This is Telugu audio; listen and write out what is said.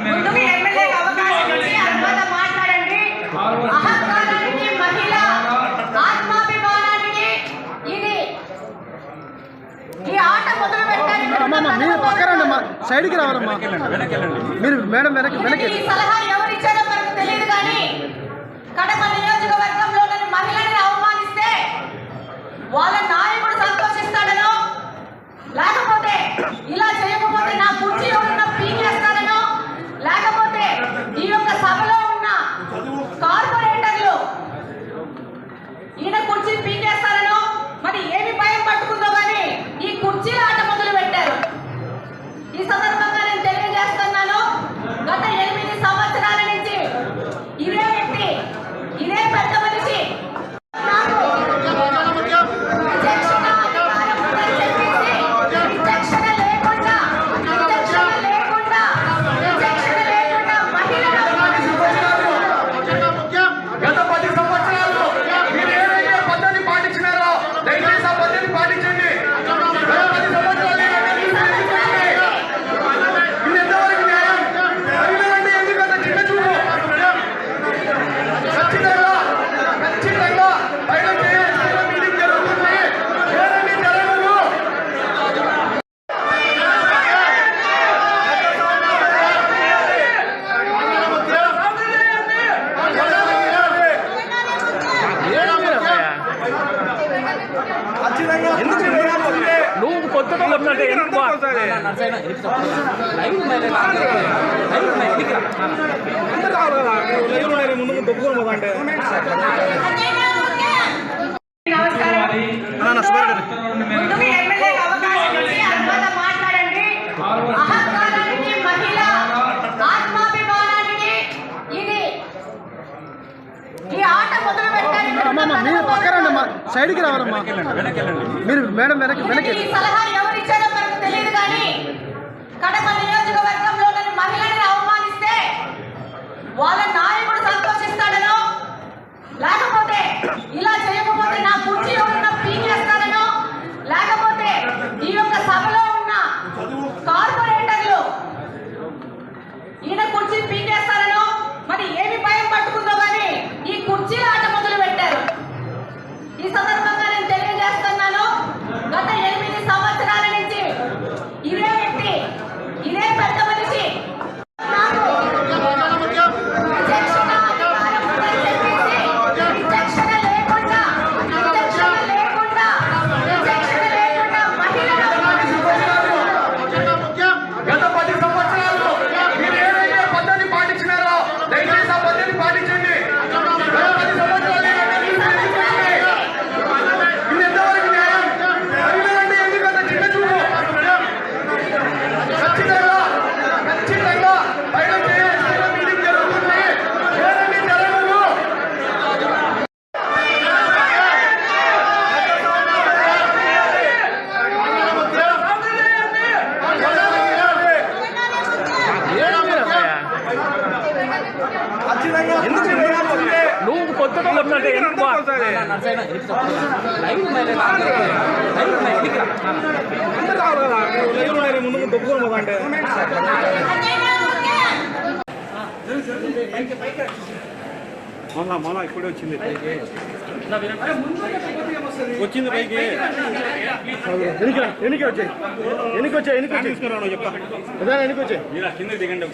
ముందుకు ఎమ్మెల్యేకి అవకాశం ఇచ్చి అనుమతి మాట్లాడండి. అహంకారానికి, మహిళ ఆత్మాభిమానానికి ఇది ఈ ఆట మొదలు పెట్టారు. సైడ్కి రావాలమ్మా, మీరు మేడం వెనక్కి. ఈ సలహా ఎవరిచ్చారో మనకు తెలియదు, కానీ కడప నియోజకవర్గంలోని మహిళని అవమానిస్తే వాళ్ళ నాయకుడు సంతోషిస్తాడనో, లేకపోతే ఇలా చేయకపోతే నా కుర్చీ ఉన్న పీకేస్తాడనో, లేకపోతే ఈ యొక్క సభలో ఉన్న కార్పొరేటర్లు ఈయన కుర్చీ పీకేస్తారనో, మరి ఏమి భయం పట్టుకుందో కానీ ఈ కుర్చీల ఆట మొదలు పెట్టారు. ఈ సందర్భంగా నేను తెలియజేస్తున్నాను, గత 8 సంవత్సరాల నుంచి ఇదే వ్యక్తి, ఇదే పెద్ద మనిషి నువ్వు కొత్త ముందు దొబ్బుకోమంటే ముందుకు ఎమ్మెల్యేకి అవకాశం ఇచ్చి అనుమతి మాట్లాడండి. అహంకారానికి, మహిళ ఆత్మాభిమానానికి ఇది ఈ ఆట మొదలు పెట్టారు. సైడ్కి రావాలమ్మా, మీరు మేడం వెనక్కి. ఈ సలహా ఎవరిచ్చారో మనకు తెలియదు, కానీ కడప నియోజకవర్గంలోని మహిళని అవమానిస్తే వాళ్ళ నాయకుడు సంతోషిస్తాడనో, లేకపోతే ఇలా చేయకపోతే నా కుర్చీ ఉన్న పీకేస్తాడనో, లేకపోతే ఈ యొక్క సభలో ఉన్న కార్పొరేటర్లు ఈయన కుర్చీ పీకేస్తారనో, మరి ఏమి భయం పట్టుకుందో కానీ ఈ కుర్చీల ఆట మొదలు పెట్టారు. ఈ సందర్భంగా నేను తెలియజేస్తున్నాను, గత 8 సంవత్సరాల నుంచి ఇదే వ్యక్తి, ఇదే పెద్ద మనిషి నువ్వు కొత్త ముందు దొబ్బుకోమంటే మొన్న ఇప్పుడే వచ్చింది పైకి, పైకి ఎనికి వచ్చాయి చెప్పా, ఎనికి వచ్చాయి కింద దిగండి.